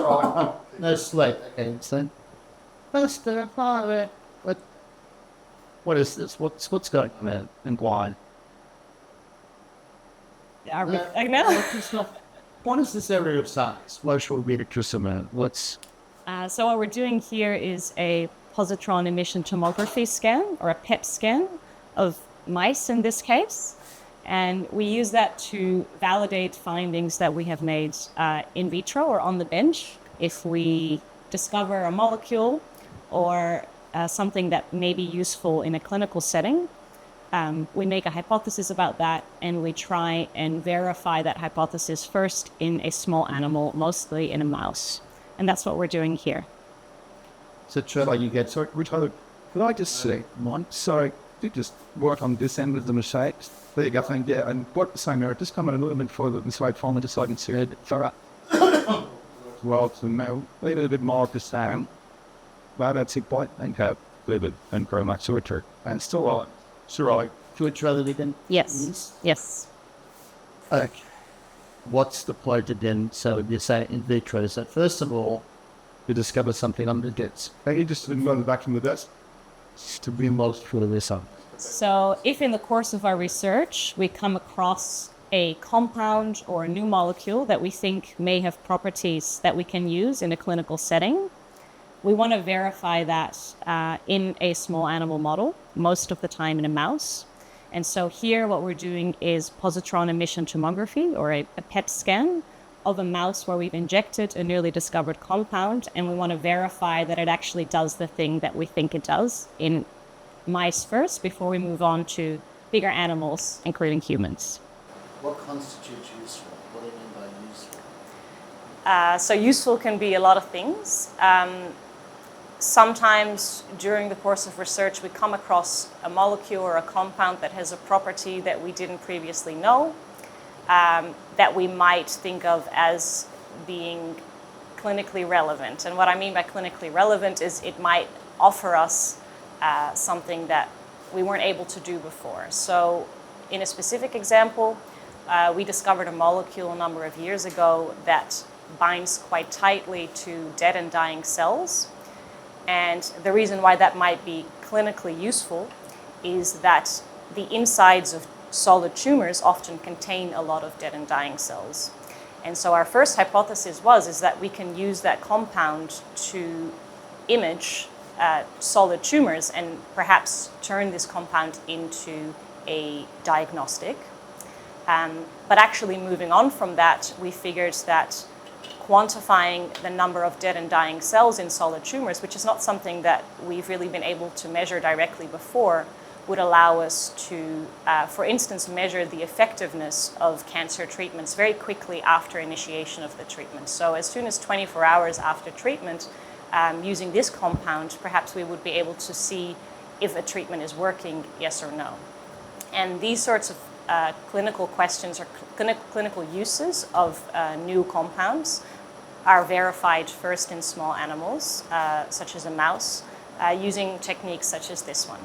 right. No sleep. Okay, so first, what is this? What's going on there and why? Are we back now? What is this area of science? What should we just about? What's So what we're doing here is a positron emission tomography scan, or a PET scan, of mice in this case. And we use that to validate findings that we have made in vitro or on the bench. If we discover a molecule or something that may be useful in a clinical setting, we make a hypothesis about that, and we try and verify that hypothesis first in a small animal, mostly in a mouse. And that's what we're doing here. so try you get? Sorry, Richard, could I just say, Mike? Sorry, you just work on this end with the mistakes. There you go, thank you. And what the same there? Just come in a little bit further this way, finally deciding to it. Well, to know a little bit more of the sound. Well, that's it, point. And have a little bit and grow much shorter. And still on. Sure, I could rather than Yes. Yes. Okay. What's the pleasure then? So you say in vitro. So first of all, you discover something on the disc. Hey, you just run back from the desk to be most for this up. So if in the course of our research we come across a compound or a new molecule that we think may have properties that we can use in a clinical setting, we want to verify that in a small animal model, most of the time in a mouse. And so here what we're doing is positron emission tomography, or a PET scan of a mouse where we've injected a newly discovered compound, and we want to verify that it actually does the thing that we think it does in mice first before we move on to bigger animals, including humans. What constitutes useful? What do you mean by useful? So useful can be a lot of things. Sometimes during the course of research we come across a molecule or a compound that has a property that we didn't previously know, that we might think of as being clinically relevant. And what I mean by clinically relevant is it might offer us something that we weren't able to do before. So in a specific example, we discovered a molecule a number of years ago that binds quite tightly to dead and dying cells. And the reason why that might be clinically useful is that the insides of solid tumors often contain a lot of dead and dying cells. And so our first hypothesis is that we can use that compound to image solid tumors and perhaps turn this compound into a diagnostic. But actually moving on from that, we figured that quantifying the number of dead and dying cells in solid tumors, which is not something that we've really been able to measure directly before, would allow us to, for instance, measure the effectiveness of cancer treatments very quickly after initiation of the treatment. So as soon as 24 hours after treatment, using this compound, perhaps we would be able to see if a treatment is working, yes or no. And these sorts of clinical questions or clinical uses of new compounds are verified first in small animals, such as a mouse, using techniques such as this one.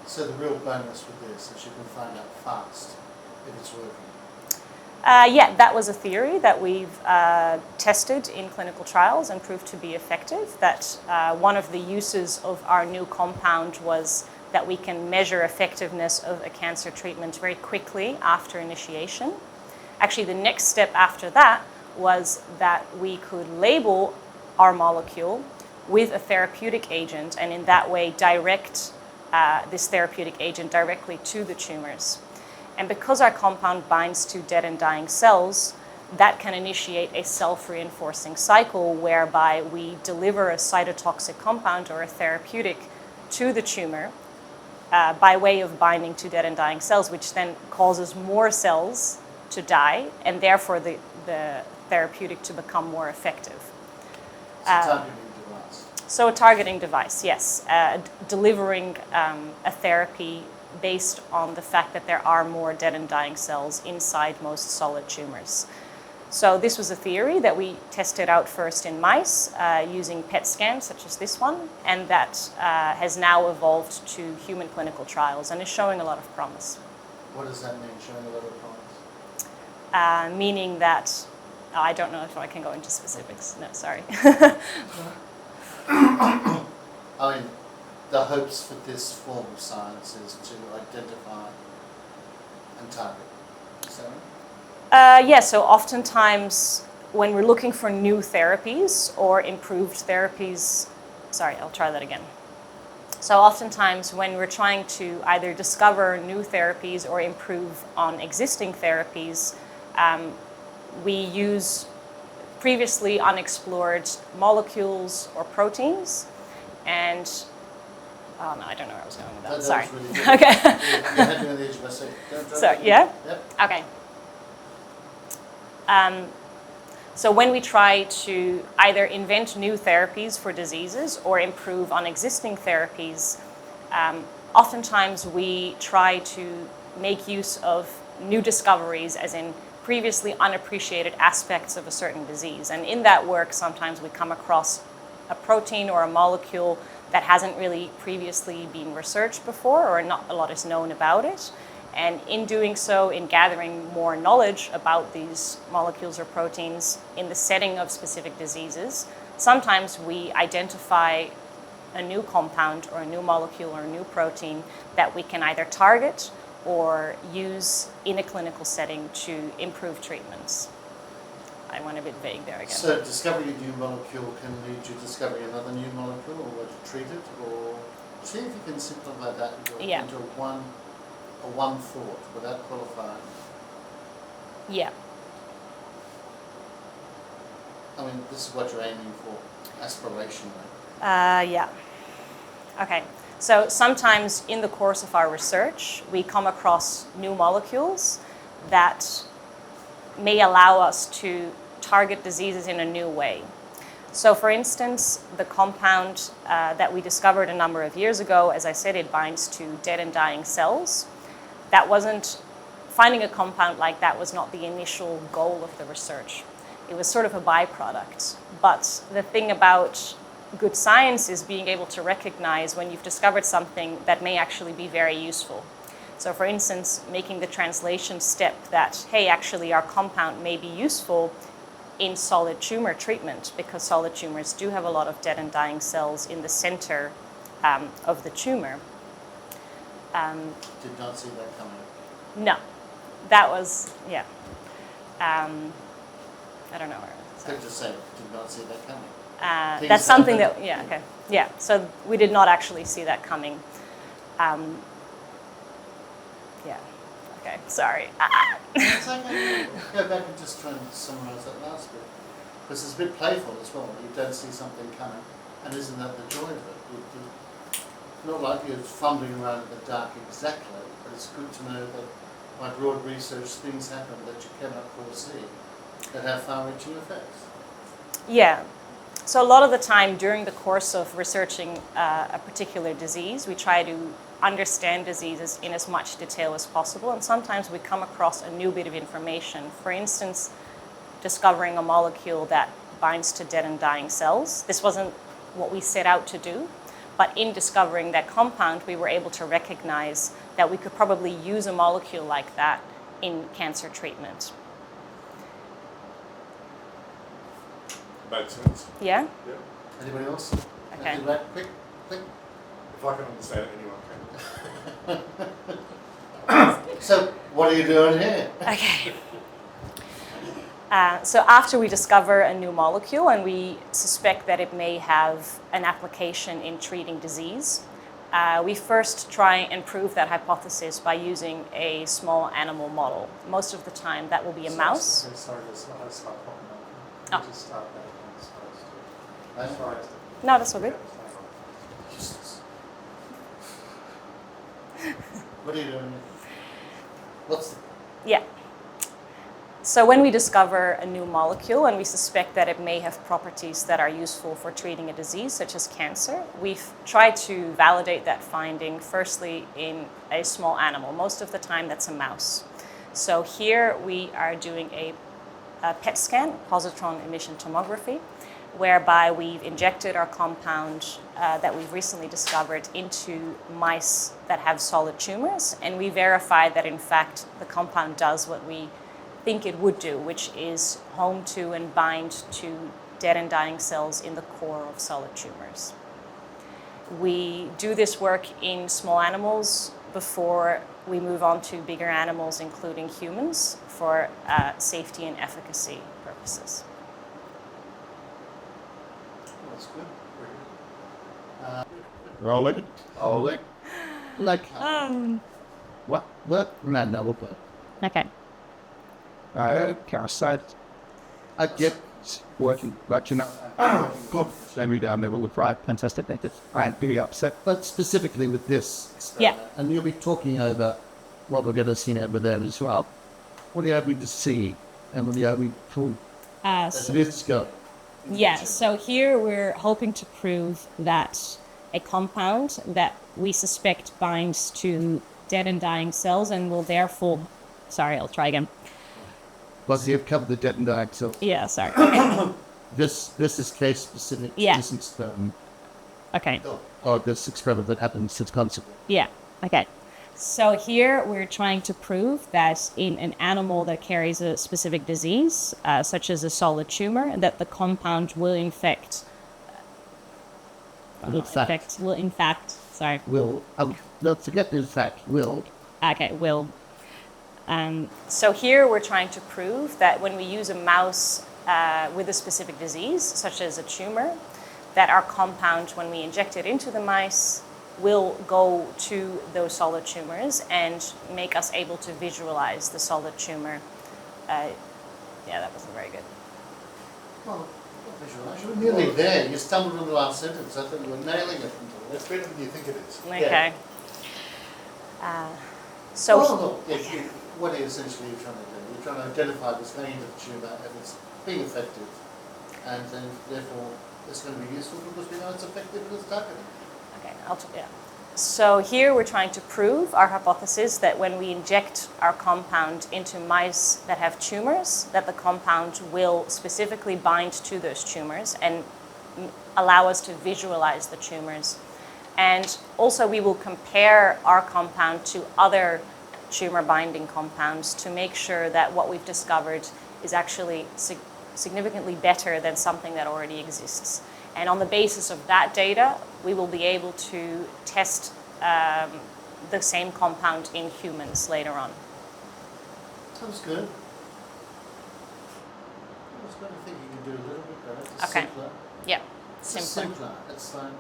So the real bonus with this is you can find out fast if it's working. Yeah, that was a theory that we've tested in clinical trials and proved to be effective. That one of the uses of our new compound was that we can measure effectiveness of a cancer treatment very quickly after initiation. Actually, the next step after that was that we could label our molecule with a therapeutic agent, and in that way direct this therapeutic agent directly to the tumors. And because our compound binds to dead and dying cells, that can initiate a self-reinforcing cycle whereby we deliver a cytotoxic compound or a therapeutic to the tumor by way of binding to dead and dying cells, which then causes more cells to die, and therefore the therapeutic to become more effective. So a targeting device, yes. Delivering a therapy based on the fact that there are more dead and dying cells inside most solid tumors. So this was a theory that we tested out first in mice using PET scans such as this one, and that has now evolved to human clinical trials and is showing a lot of promise. What does that mean, showing a lot of promise? Meaning that I don't know if I can go into specifics. No, sorry. I mean, the hopes for this form of science is to identify and target. Is that right? Yeah, so oftentimes when we're looking for new therapies or improved therapies, sorry, I'll try that again. So oftentimes when we're trying to either discover new therapies or improve on existing therapies, we use previously unexplored molecules or proteins. And, oh no, I don't know where I was going with that. That Sorry. was really good. Okay. You had me on the edge of my seat. Don't So, drop it. yeah? Yep. Okay. So when we try to either invent new therapies for diseases or improve on existing therapies, oftentimes we try to make use of new discoveries, as in previously unappreciated aspects of a certain disease. And in that work, sometimes we come across a protein or a molecule that hasn't really previously been researched before, or not a lot is known about it. And in doing so, in gathering more knowledge about these molecules or proteins in the setting of specific diseases, sometimes we identify a new compound or a new molecule or a new protein that we can either target or use in a clinical setting to improve treatments. I went a bit vague there again. So discovering a new molecule can lead to discovering another new molecule or where to treat it, or see if you can simplify that into one thought without qualifying. Yeah. I mean, this is what you're aiming for, aspirationally. Yeah. Okay. So sometimes in the course of our research, we come across new molecules that may allow us to target diseases in a new way. So for instance, the compound that we discovered a number of years ago, as I said, it binds to dead and dying cells. Finding a compound like that was not the initial goal of the research. It was sort of a byproduct. But the thing about good science is being able to recognize when you've discovered something that may actually be very useful. So for instance, making the translation step that, hey, actually our compound may be useful in solid tumor treatment, because solid tumors do have a lot of dead and dying cells in the center of the tumor. Did not see that coming. No, that was, yeah. I don't know where. Could just say, did not see that coming. Things That's something happen. that, yeah, okay. Yeah, so we did not actually see that coming. Yeah, okay, sorry. It's okay. Go back and just try and summarise that last bit. Because it's a bit playful as well. You don't see something coming, and isn't that the joy of it? Not like you're fumbling around in the dark exactly, but it's good to know that by broad research things happen that you cannot foresee that have far-reaching effects. Yeah. So a lot of the time during the course of researching a particular disease, we try to understand diseases in as much detail as possible, and sometimes we come across a new bit of information. For instance, discovering a molecule that binds to dead and dying cells. This wasn't what we set out to do, but in discovering that compound, we were able to recognize that we could probably use a molecule like that in cancer treatment. Makes sense. Yeah? Yeah. Anybody else? Okay. Anything like quick? If I can understand it, anyone can. So, what are you doing here? Okay. So after we discover a new molecule and we suspect that it may have an application in treating disease, we first try and prove that hypothesis by using a small animal model. Most of the time that will be a mouse. Okay, sorry, there's not a start button. Oh. Can you just start that one? Right? Sorry. No, that's all good. Jesus. What are you doing here? What's the... Yeah. So when we discover a new molecule and we suspect that it may have properties that are useful for treating a disease such as cancer, we've tried to validate that finding firstly in a small animal. Most of the time that's a mouse. So here we are doing a PET scan, positron emission tomography, whereby we've injected our compound that we've recently discovered into mice that have solid tumors, and we verified that in fact the compound does what we think it would do, which is home to and bind to dead and dying cells in the core of solid tumors. We do this work in small animals before we move on to bigger animals, including humans, for safety and efficacy purposes. That's good. Rolling. Oh, like what? No, we'll put. Okay. Parasite. I get working, but you know, good. Let me down there with right. Fantastic. Thank you. I'd be upset, but specifically with this. Yeah. And you'll be talking over what we're going to see over there as well. What are you hoping to see? And what are you hoping to So this go? yeah, so here we're hoping to prove that a compound that we suspect binds to dead and dying cells and will therefore, sorry, I'll try again. Plus, you've covered the dead and dying cells. Yeah, sorry. This is case specific. Yeah. This is Okay. this experiment that happened since concept. Yeah, okay. So here we're trying to prove that in an animal that carries a specific disease, such as a solid tumor, that the compound will infect. In fact, Sorry. will don't forget the fact will. Okay, will. So here we're trying to prove that when we use a mouse with a specific disease, such as a tumor, that our compound, when we inject it into the mice, will go to those solid tumors and make us able to visualize the solid tumor. Yeah, that wasn't very good. Well, not visualise. You were nearly there. You stumbled on the last sentence. I thought you were nailing it until It's better than you think it is. Okay. So well, look, what are you essentially trying to do? You're trying to identify this vein of the tumour and it's being effective, and then therefore it's going to be useful because we know it's effective and it's targeted. okay, yeah. So here we're trying to prove our hypothesis that when we inject our compound into mice that have tumors, that the compound will specifically bind to those tumors and allow us to visualize the tumors. And also we will compare our compound to other tumor binding compounds to make sure that what we've discovered is actually significantly better than something that already exists. And on the basis of that data, we will be able to test the same compound in humans later on. Sounds good. I was going to think you can do a little bit better. It's Okay. simpler. Yeah, It's simpler. simpler. It's like,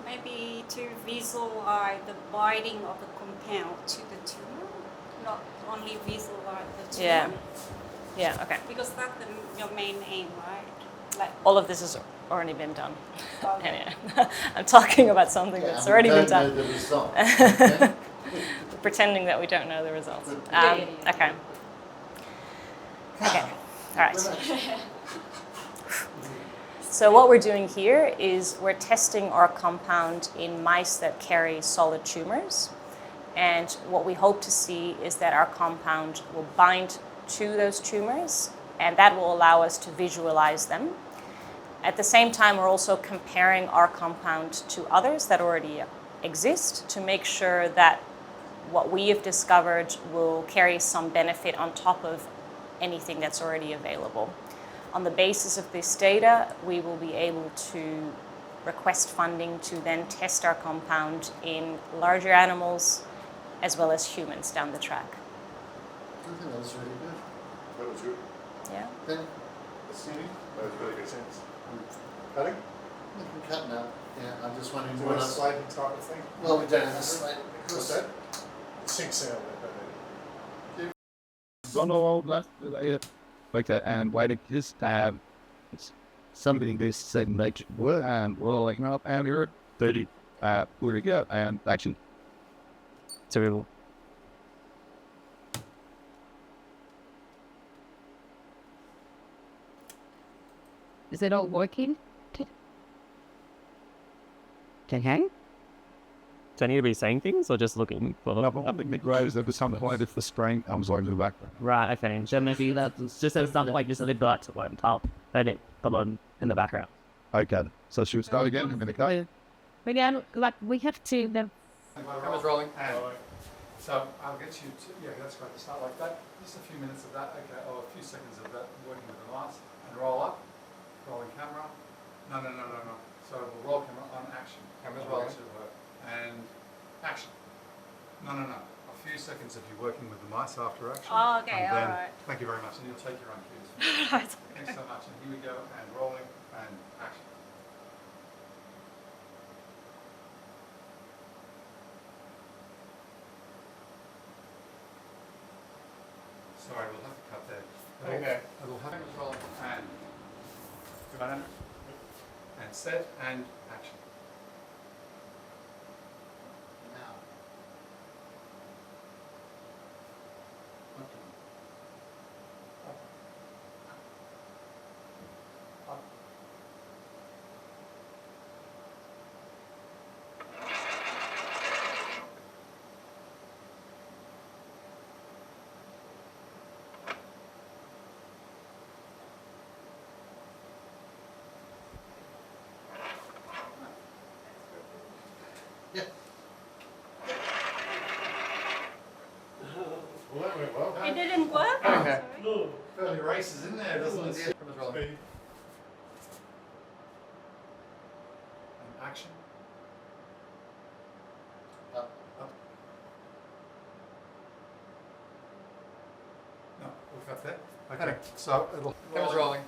Maybe to visualize the binding of the compound to the tumor, not only visualize the tumor. Yeah. Yeah, okay. Because that's your main aim, right? Like, All of this has already been done. okay. Anyway, I'm talking about something yeah, that's we already been don't know done. the result. Okay? Pretending that we don't know the results. Yeah. Okay. Okay. All right. Relax. So what we're doing here is we're testing our compound in mice that carry solid tumors. And what we hope to see is that our compound will bind to those tumors, and that will allow us to visualize them. At the same time, we're also comparing our compound to others that already exist to make sure that what we have discovered will carry some benefit on top of anything that's already available. On the basis of this data, we will be able to request funding to then test our compound in larger animals as well as humans down the track. I think that was really good. That was good. Yeah? Then, Assuming that was really good sense. Cutting? we can cut now. Yeah, I'm just wondering Do you what want a else. sliding type of thing? Well, we don't have a slide. What's that? Sync sound. Donald like that, and waiting this time. Something this same nature were and rolling up and you're 30 where we go and action. So Is it all working? Okay. Do I need to be saying things or just looking for I think the grows over something like if the spring comes over the background. Right, okay. So maybe that's just as something like just a little bit to one top and it come on in the background. Okay, so should we start again? I'm gonna go. But yeah, like we have to then Camera's rolling. So I'll get you to, yeah, that's great to start like that. Just a few minutes of that, okay, or a few seconds of that working with the mice. And roll up, rolling camera. No. So we'll roll camera on action. Camera's I'll rolling. get you to work. And action. No. A few seconds of you working with the mice after action. Oh, okay, And then, alright. thank you very much. And you'll take your own cues. Right. Thanks so much. And here we go. And rolling and action. Sorry, we'll have to cut that. Okay. It'll have it rolling and dynamic and set and action. Now. Okay. Yeah. Well, that went well. It didn't work? Okay. Sorry. Fairly races in there, doesn't it? Camera's rolling. And action. Up. Up. No, we'll cut that. Okay, so it'll Camera's rolling.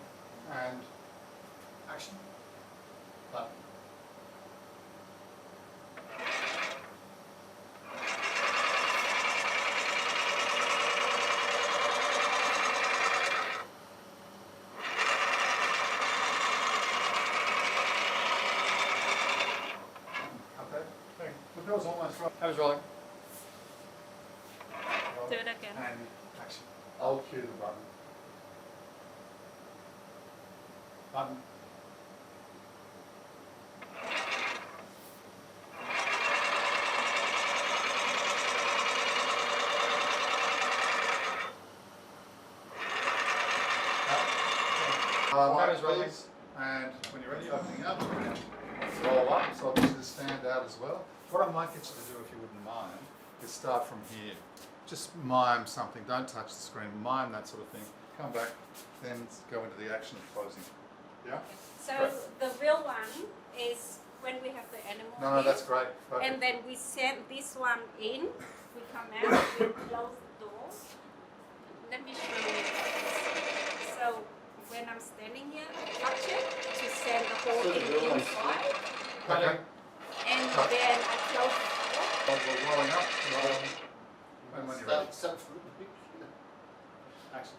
and action. Up. Cut that. Look, that was almost right. Camera's rolling. Do it again. And action. I'll cue the button. Button. Camera's rolling. Please. And when you're ready, opening up, roll up, so this is stand out as well. What I might get you to do, if you wouldn't mind, is start from here. Just mime something, don't touch the screen, mime that sort of thing. Come back, then go into the action of closing. Yeah? So Great. the real one is when we have the animal No, here, that's great. Perfect. and then we send this one in, we come out, we close the door. Let me show you guys. So when I'm standing here, I touch it to send the whole So the thing real one's inside, Okay. and then I close the door. We're rolling up, rolling. And when you're ready. Start from the beginning. Action.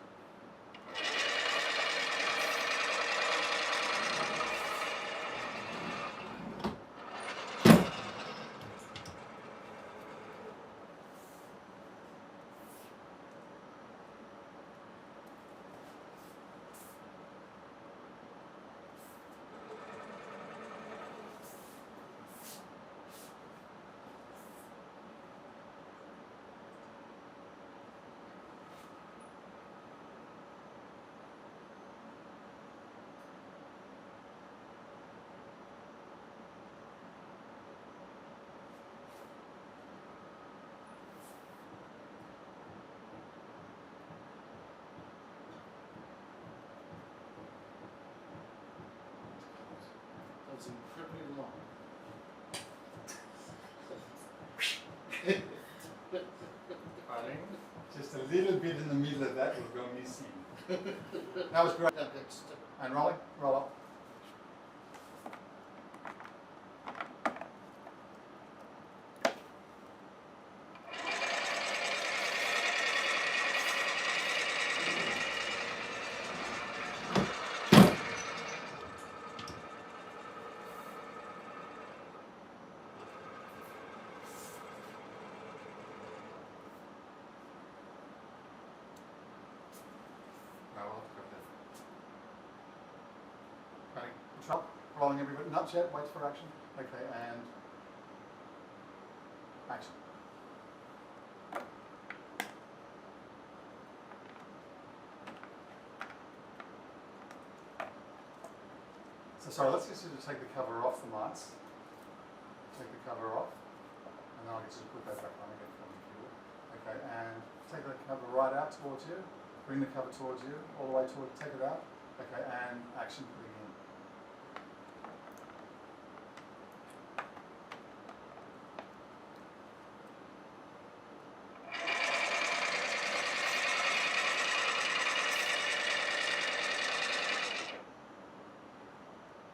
That's incredibly long. Just a little bit in the middle of that will go missing. That was great. Yeah, that's- And rolling, roll up. No, we'll have to cut that. Ready? Control. Rolling everybody. Not yet. Wait for action. Okay, and action. So sorry, let's get you to take the cover off the mice. Take the cover off, and then I'll get you to put that back on again for me. Okay, and take the cover right out towards you. Bring the cover towards you, all the way toward, take it out. Okay, and action, begin.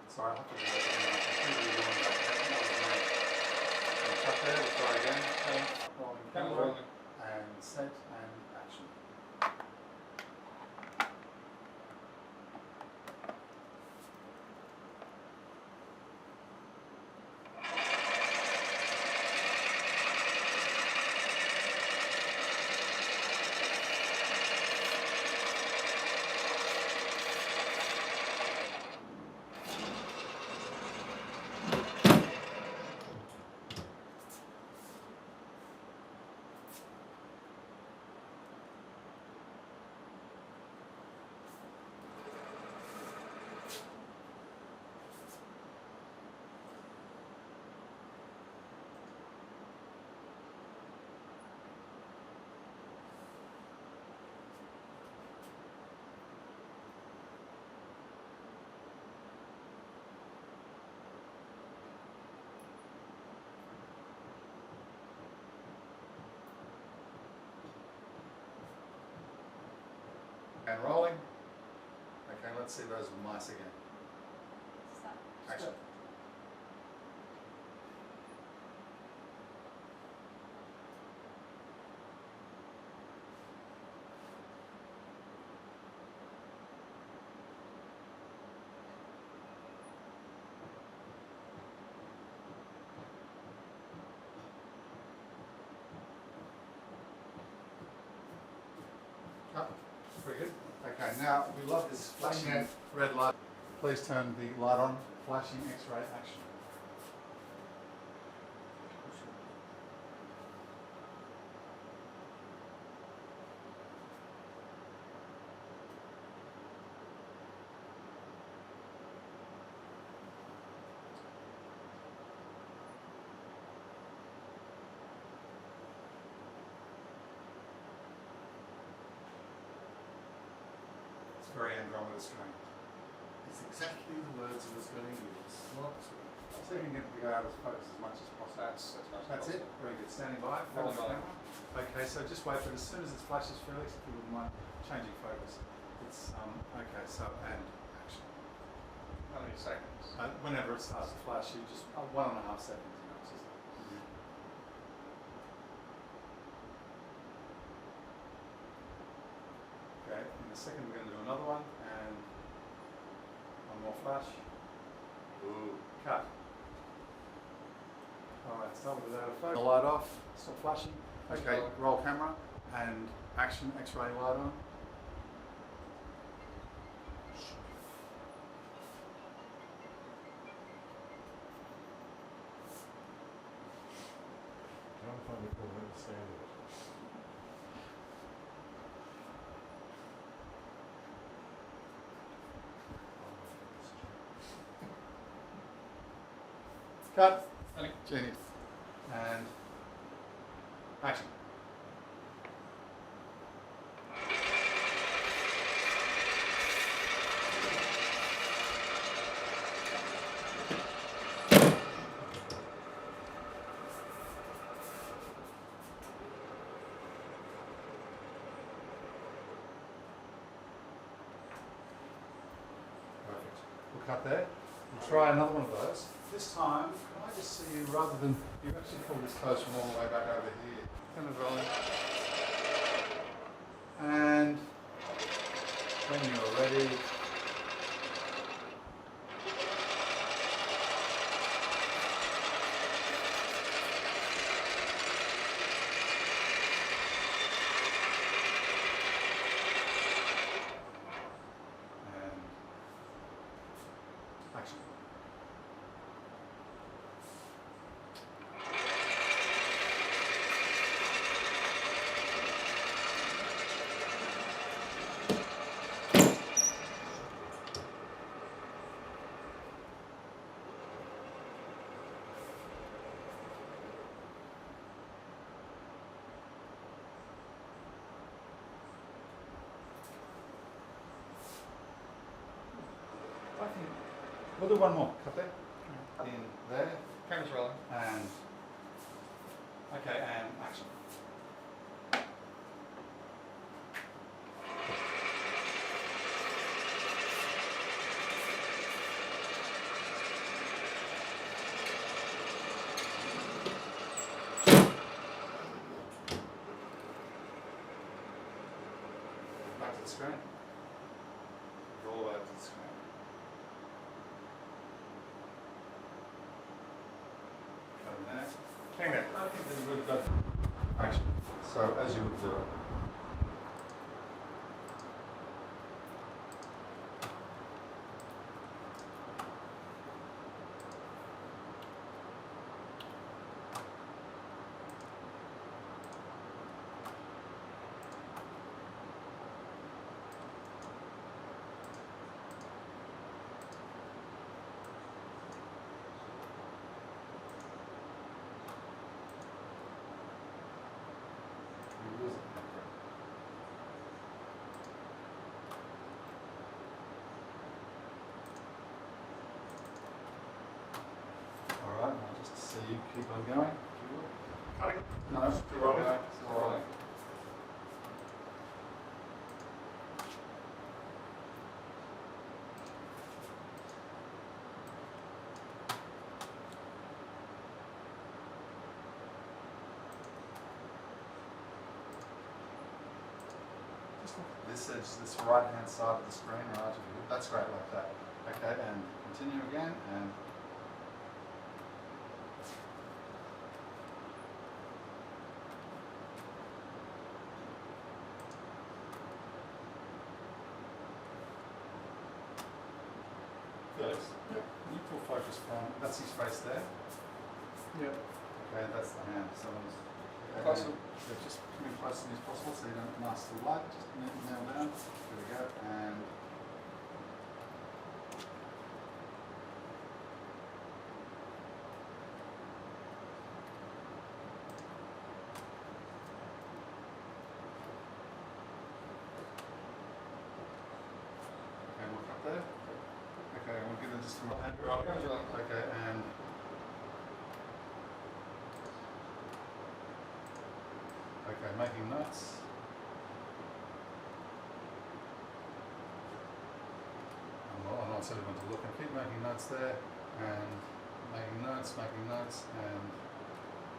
Sorry, I have to do that again. I completely ruined that. That was me. And cut there, we'll try again. Rolling camera, and set, and action. And rolling. Okay, let's see those mice again. Stop. Action. Cut. Pretty good. Okay, now we love this flashing red light. Please turn the light on. Flashing X-ray action. It's very Andromeda strain. It's exactly the words I was going to use. What? So you can get to go out of focus as much as possible. That's it. Very good. Standing by. Follow the camera. Okay, so just wait for it. As soon as it flashes, Felix, if you wouldn't mind changing focus. It's okay. So and action. How many seconds? Whenever it starts to flash, you just 1.5 seconds. You know, it's just, Okay. In a second, we're going to do another one and one more flash. Ooh. Cut. Alright, start with that focus. The light off, stop flashing. Okay, roll camera and action, X-ray light on. Trying to find a cool way to stand it. Cut. Genius. And action. Perfect. We'll cut there. We'll try another one of those. This time, can I just see you rather than you've actually pulled this close from all the way back over here. Kind of rolling. And when you're ready, and action. I think we'll do one more. Cut there. In there. Camera's rolling. And okay, and action. Back to the screen. Go all the way up to the screen. Cut in there. Hang there. I think that we've got action. So as you would do it. Alright, now just to see you keep on going. Cutting. No, still rolling. Still rolling. Just look at this edge, this right hand side of the screen, right? That's great like that. Okay, and continue again and Felix, can you pull focus from, that's his face there? Yeah. Okay, that's the hand. Someone's Closer. Yeah, just come in close as possible so you don't mask the light. Just nail down. There we go. And okay, we'll cut there. Okay, we'll give it just a moment. Okay, and okay, making notes. Well, I said I want to look and keep making notes there, and making notes, and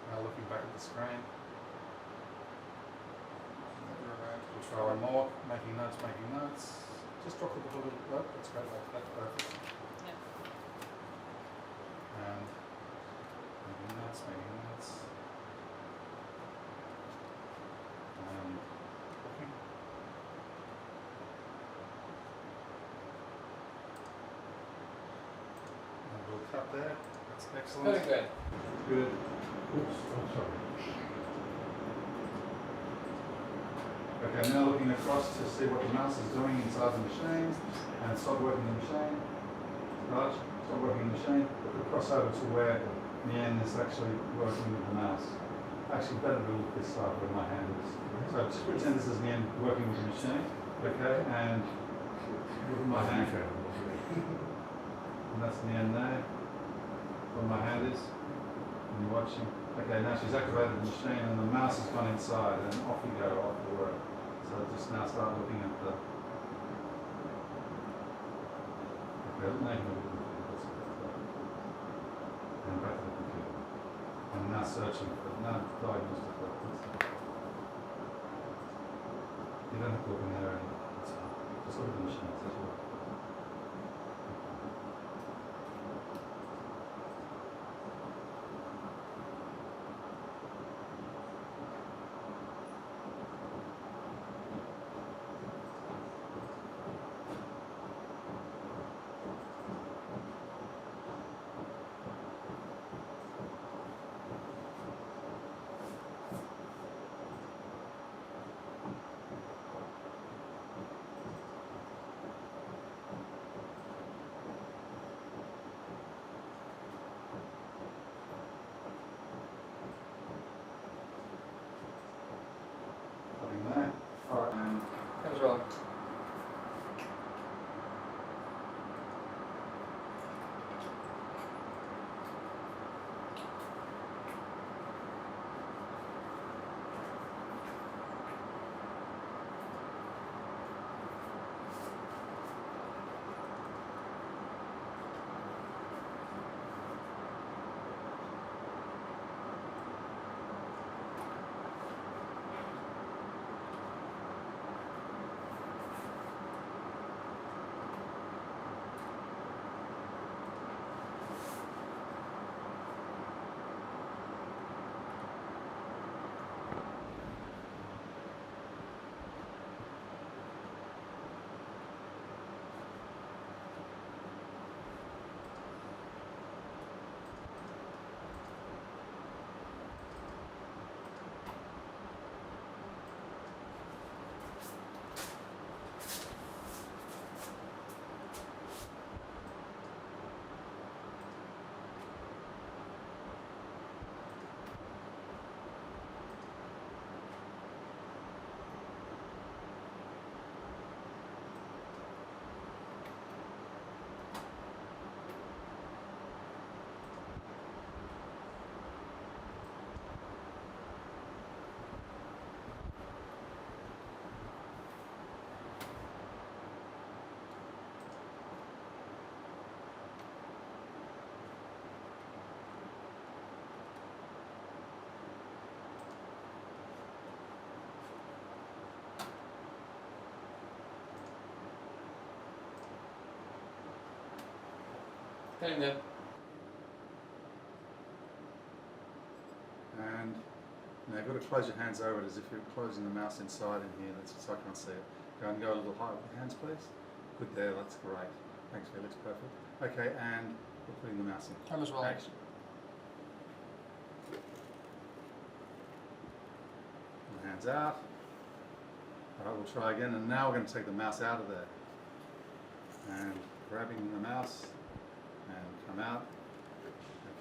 now looking back at the screen. We'll try one more, making notes. Just drop the book a little bit, that's great, that's perfect. Yeah. And making notes. And looking. And we'll cut there. That's excellent. Very good. Good. Oops, I'm sorry. Okay, now looking across to see what the mouse is doing inside the machine, and stop working the machine. Right, stop working the machine. Cross over to where Mian is actually working with the mouse. Actually, better to look this side where my hand is. So just pretend this is Mian working with the machine, okay, and look at my hand. And that's Mian there, where my hand is, and you're watching. Okay, now she's activated the machine and the mouse has gone inside, and off you go, off the work. So just now start looking at the... Okay, and back to the computer. And now searching for, now diagnostic reference. You don't have to look in there anymore. Just look at the machine. That's all. Getting there. And now you've got to close your hands over it as if you're closing the mouse inside in here. That's so I can't see it. Go and go a little higher with your hands, please. Good there, that's great. Thanks, Felix, perfect. Okay, and we're putting the mouse in. Camera's rolling. Action. And hands out. Alright, we'll try again, and now we're going to take the mouse out of there. And grabbing the mouse, and come out.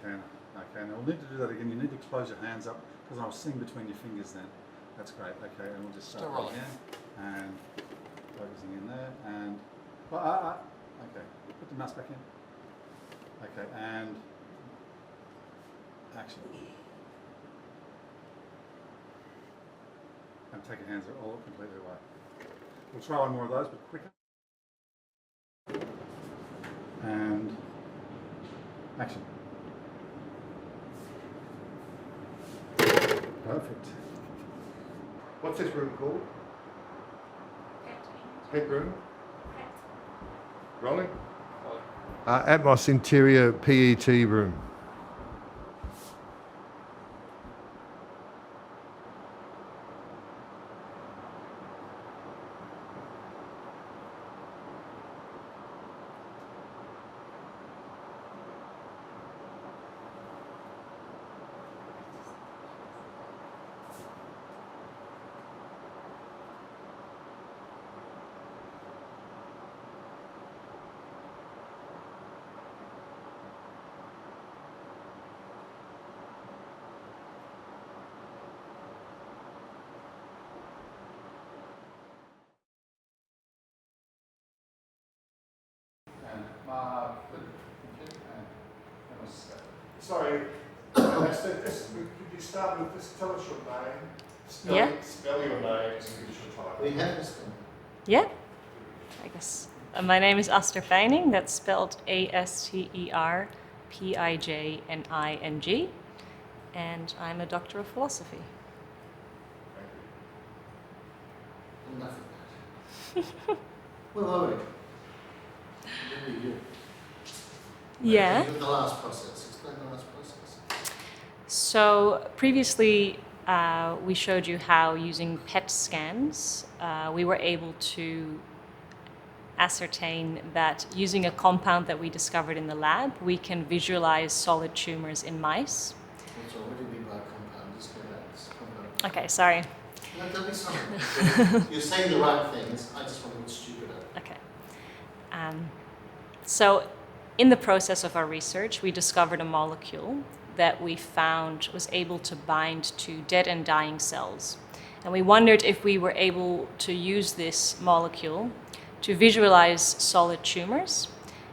Okay, okay, now we'll need to do that again. You need to close your hands up, because I was seeing between your fingers then. That's great, okay, and we'll just start Still rolling. again. And focusing in there, and, okay, put the mouse back in. Okay, and action. And take your hands all completely away. We'll try one more of those, but quicker. And action. Perfect. What's this room called? Pet. Pet room? Pet. Rolling? Atmos Interior PET room. And Sorry, could you start with this? Tell us your name. Yeah. Spell your name and give us your title. We have this one. Yeah, I guess. My name is Aster Pijning. That's spelled Asterpijning, and I'm a doctor of philosophy. Enough of that. Where were we? Where were you? Yeah. The last process. Explain the last process. So previously, we showed you how using PET scans, we were able to ascertain that using a compound that we discovered in the lab, we can visualize solid tumors in mice. So what do you mean by compound? Just go back. It's compound. Okay, sorry. No, don't be sorry. You're saying the right things. I just want to look stupider. Okay. So in the process of our research, we discovered a molecule that we found was able to bind to dead and dying cells. And we wondered if we were able to use this molecule to visualize solid tumors.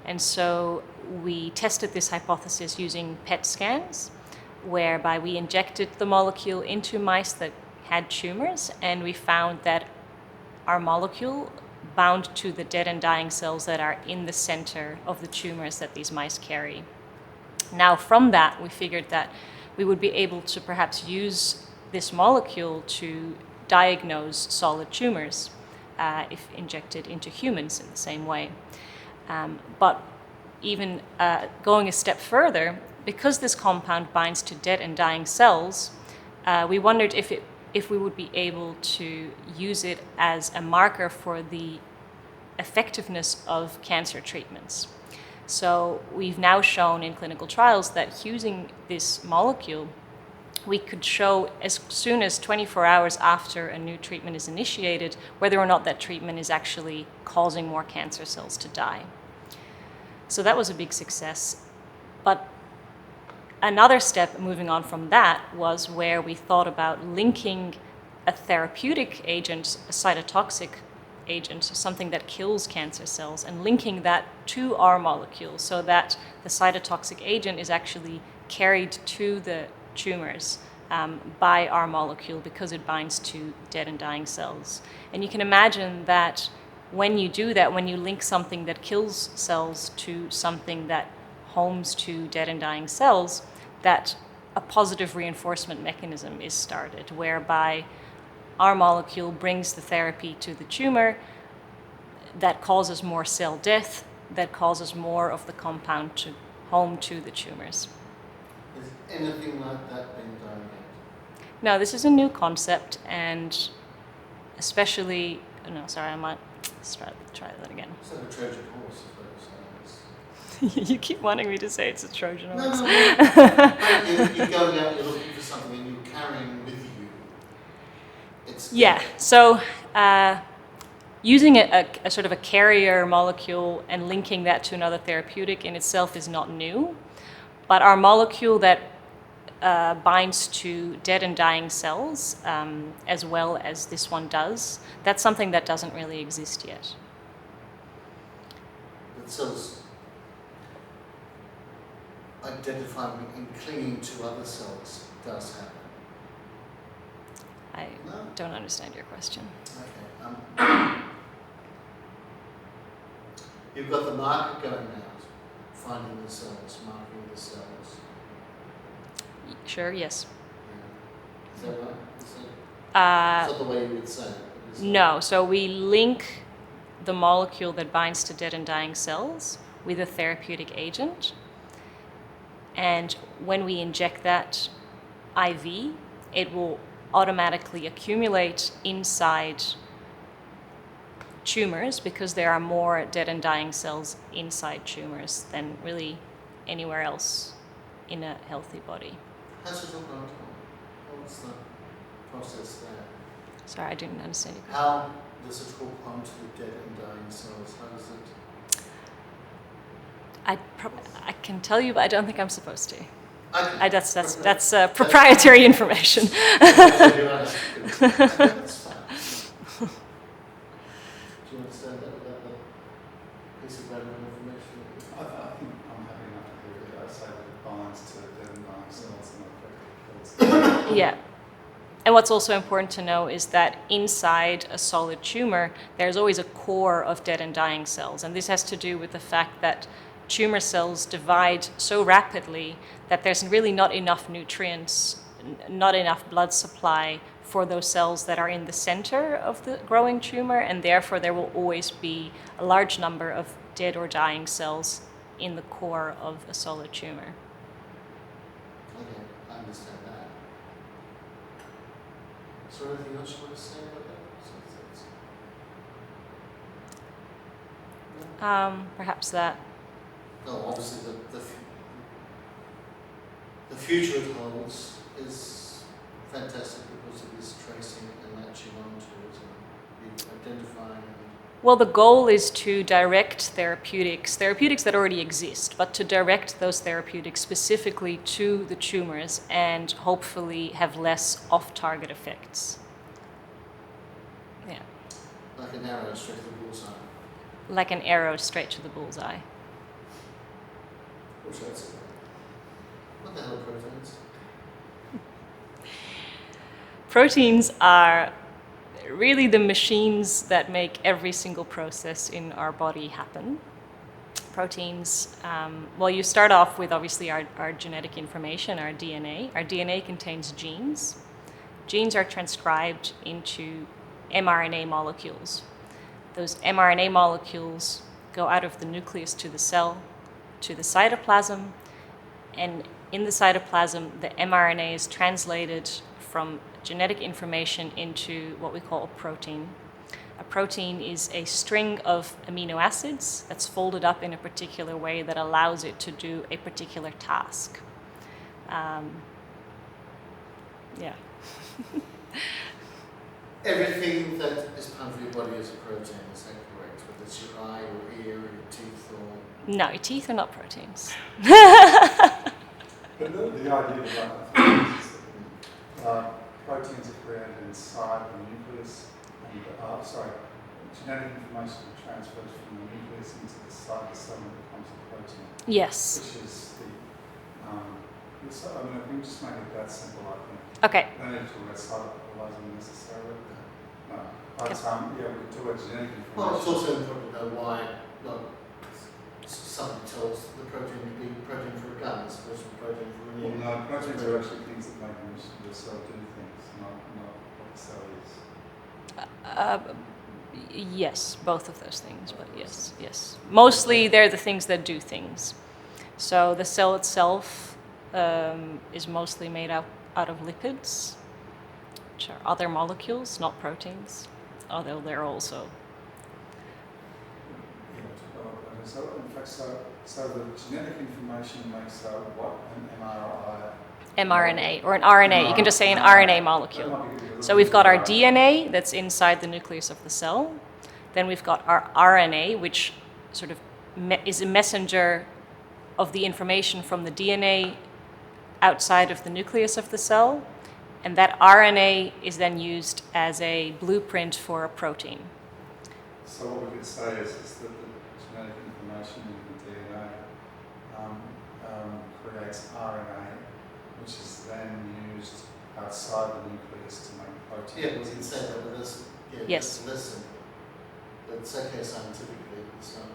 And so we tested this hypothesis using PET scans, whereby we injected the molecule into mice that had tumors, and we found that our molecule bound to the dead and dying cells that are in the center of the tumors that these mice carry. Now, from that, we figured that we would be able to perhaps use this molecule to diagnose solid tumors if injected into humans in the same way. But even going a step further, because this compound binds to dead and dying cells, we wondered if we would be able to use it as a marker for the effectiveness of cancer treatments. So we've now shown in clinical trials that using this molecule, we could show as soon as 24 hours after a new treatment is initiated whether or not that treatment is actually causing more cancer cells to die. So that was a big success. But another step moving on from that was where we thought about linking a therapeutic agent, a cytotoxic agent, so something that kills cancer cells, and linking that to our molecule so that the cytotoxic agent is actually carried to the tumors by our molecule because it binds to dead and dying cells. And you can imagine that when you do that, when you link something that kills cells to something that homes to dead and dying cells, that a positive reinforcement mechanism is started, whereby our molecule brings the therapy to the tumor that causes more cell death, that causes more of the compound to home to the tumors. Is anything like that being done yet? No, this is a new concept, and especially, no, sorry, I might try that again. It's like a Trojan horse, is what you're saying. You keep wanting me to say it's a Trojan No, horse. no, no. But you're going out, you're looking for something, and you're carrying with you. It's Yeah, so using a sort of a carrier molecule and linking that to another therapeutic in itself is not new, but our molecule that binds to dead and dying cells, as well as this one does, that's something that doesn't really exist yet. The cells identifying and clinging to other cells does happen. I No? don't understand your question. Okay. You've got the marker going out, finding the cells, marking the cells. Sure, yes. Yeah. Is that right? Is that the way you would say it? Is that- No, so we link the molecule that binds to dead and dying cells with a therapeutic agent. And when we inject that IV, it will automatically accumulate inside tumors because there are more dead and dying cells inside tumors than really anywhere else in a healthy body. How's it all going on? What's the process there? Sorry, I didn't understand your question. How does it hook onto the dead and dying cells? How does it? I can tell you, but I don't think I'm supposed to. Okay. That's proprietary information. That's fine. Do you understand that about the piece of random information? I think I'm happy enough to hear it. I say that it binds to dead and dying cells and not affected cells. Yeah. And what's also important to know is that inside a solid tumor, there's always a core of dead and dying cells. And this has to do with the fact that tumor cells divide so rapidly that there's really not enough nutrients, not enough blood supply for those cells that are in the center of the growing tumor, and therefore there will always be a large number of dead or dying cells in the core of a solid tumor. Okay, I understand that. Is there anything else you want to say about that? Perhaps that. No, obviously the future it holds is fantastic because it is tracing and latching onto it and identifying. Well, the goal is to direct therapeutics that already exist, but to direct those therapeutics specifically to the tumors and hopefully have less off-target effects. Yeah, Like an arrow straight to the bullseye. like an arrow straight to the bullseye. Which that's it. What the hell are proteins? Proteins are really the machines that make every single process in our body happen. Proteins, well, you start off with obviously our genetic information, our DNA. Our DNA contains genes. Genes are transcribed into mRNA molecules. Those mRNA molecules go out of the nucleus to the cell, to the cytoplasm, and in the cytoplasm, the mRNA is translated from genetic information into what we call a protein. A protein is a string of amino acids that's folded up in a particular way that allows it to do a particular task. Yeah. Everything that is part of your body is a protein, is that correct? Whether it's your eye or ear or your teeth or... No, your teeth are not proteins. But the idea behind it is that proteins are created inside the nucleus, and genetic information transfers from the nucleus into the cytosol and becomes a protein, Yes. which is the. I mean, if we just make it that simple, I think. Okay. No need to talk about cytoplasm necessarily. No, but Yep. yeah, we could talk about genetic information. Well, it's also important to know why something tells the protein to be protein for a gun as opposed to protein for an Well, ear. no, proteins are actually things that make the cell do things, not what the cell is. Yes, both of those things, but yes. Mostly they're the things that do things. So the cell itself is mostly made out of lipids, which are other molecules, not proteins, although they're also. So in fact, so the genetic information makes what? An mRNA or an RNA. You can just say an RNA molecule. So we've got our DNA that's inside the nucleus of the cell. Then we've got our RNA, which sort of is a messenger of the information from the DNA outside of the nucleus of the cell. And that RNA is then used as a blueprint for a protein. So what we could say is that the genetic information in the DNA creates RNA, which is then used outside the nucleus to make proteins. Yeah, we can say that with this. Yeah, Yes. It's listen. But it's okay scientifically. It's not.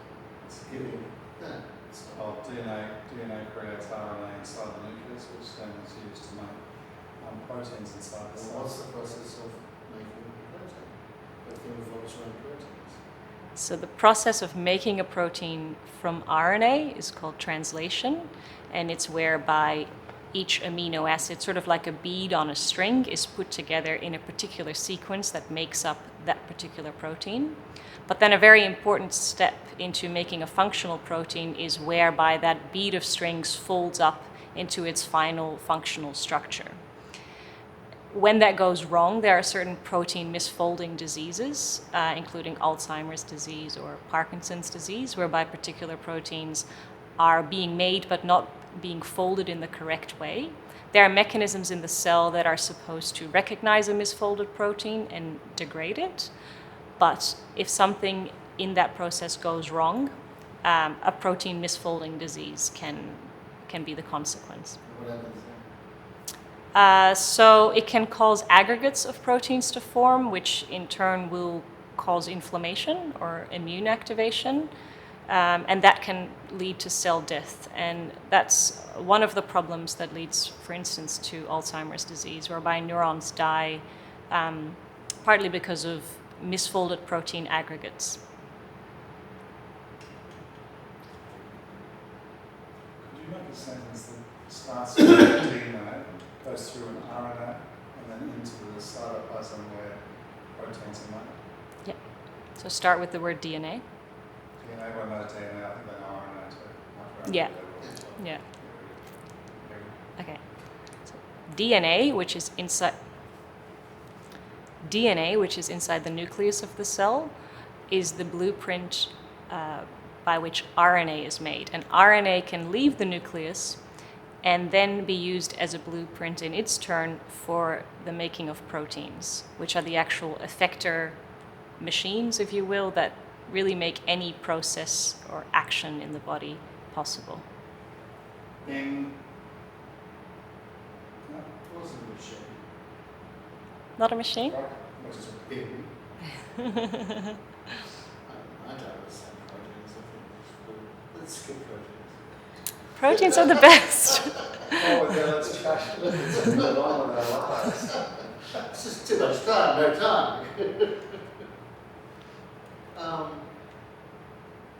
It's giving. Yeah. It's not. DNA creates RNA inside the nucleus, which then is used to make proteins inside the Well, cell. what's the process of making a protein? Everything revolves around proteins. So the process of making a protein from RNA is called translation, and it's whereby each amino acid, sort of like a bead on a string, is put together in a particular sequence that makes up that particular protein. But then a very important step into making a functional protein is whereby that bead of strings folds up into its final functional structure. When that goes wrong, there are certain protein misfolding diseases, including Alzheimer's disease or Parkinson's disease, whereby particular proteins are being made but not being folded in the correct way. There are mechanisms in the cell that are supposed to recognize a misfolded protein and degrade it, but if something in that process goes wrong, a protein misfolding disease can be the consequence. What happens then? So it can cause aggregates of proteins to form, which in turn will cause inflammation or immune activation, and that can lead to cell death. And that's one of the problems that leads, for instance, to Alzheimer's disease, whereby neurons die partly because of misfolded protein aggregates. Could you make a sentence that starts with DNA, goes through an RNA, and then into the cytoplasm where proteins are made? Yeah. So start with the word DNA. DNA, everyone knows DNA, I think they know RNA too. Much Yeah. better. Yeah. Okay. So DNA, which is inside the nucleus of the cell, is the blueprint by which RNA is made. And RNA can leave the nucleus and then be used as a blueprint in its turn for the making of proteins, which are the actual effector machines, if you will, that really make any process or action in the body possible. Bing. It wasn't a machine. Not a machine? Right? Which is a big. I don't understand proteins. I think it's cool. Let's skip proteins. Proteins are the best. Oh, yeah, let's move on with our lives. It's just too much time, no time.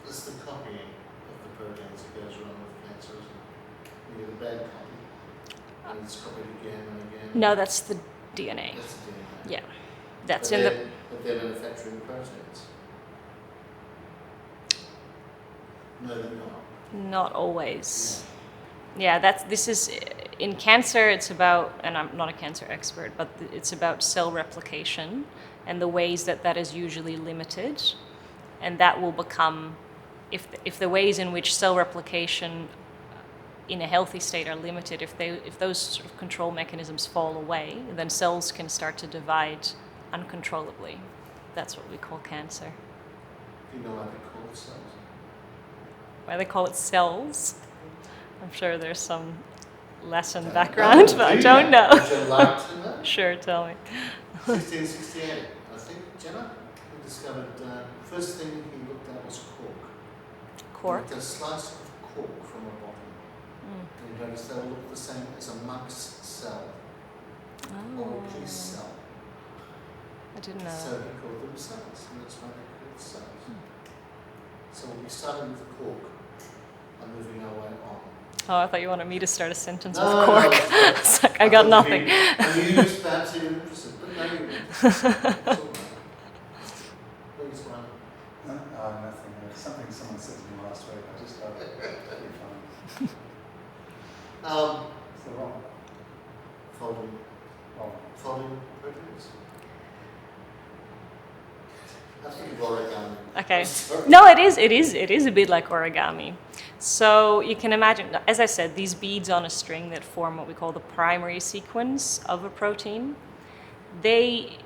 It's the copying of the proteins that goes wrong with cancer, isn't it? You get a bad copy, and it's copied again and again. No, that's the DNA. That's the DNA. Yeah. That's But in the. But they're manufacturing proteins. No, they're not. Not always. Yeah, this is in cancer. It's about, and I'm not a cancer expert, but it's about cell replication and the ways that that is usually limited, and that will become, if the ways in which cell replication in a healthy state are limited, if those sort of control mechanisms fall away, then cells can start to divide uncontrollably. That's what we call cancer. Do you know why they call it cells? Why they call it cells? I'm sure there's some lesson background, but I don't know. Would you like to know? Sure, tell me. 1668, I think, Jenna, he discovered, first thing he looked at was cork. Cork. He looked at a slice of cork from a bottle. And he noticed they all look the same as a monk's cell, or Oh, a police cell. I didn't know. So he called them cells, and that's why they're called cells. So we started with the cork and moving our way on. Oh, I thought you wanted me to start a sentence No, with cork. no. It's like, I got nothing. And you used perhaps even interested, but no, you didn't. Please, one. Nothing. Something someone said to me last week. I just love it. Pretty funny. It's the wrong. Folding, Wrong. folding proteins. I think of origami. Okay. Sorry. No, it is a bit like origami. So you can imagine, as I said, these beads on a string that form what we call the primary sequence of a protein, they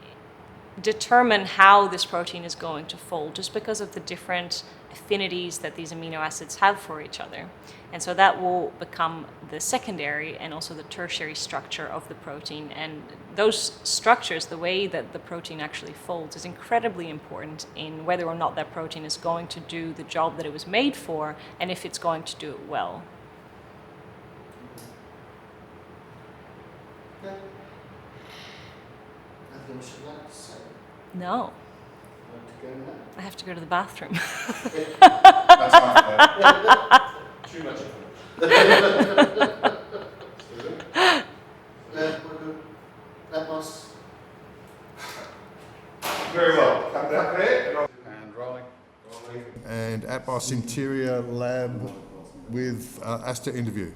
determine how this protein is going to fold just because of the different affinities that these amino acids have for each other. And so that will become the secondary and also the tertiary structure of the protein. And those structures, the way that the protein actually folds, is incredibly important in whether or not that protein is going to do the job that it was made for and if it's going to do it well. Okay. Anything else you'd like to say? No, Want to go now? I have to go to the bathroom. That's not Too much of it. Yeah, we're good. Atmos. Very well. Cut that there. And rolling. And Atmos Interior Lab with Asta interview.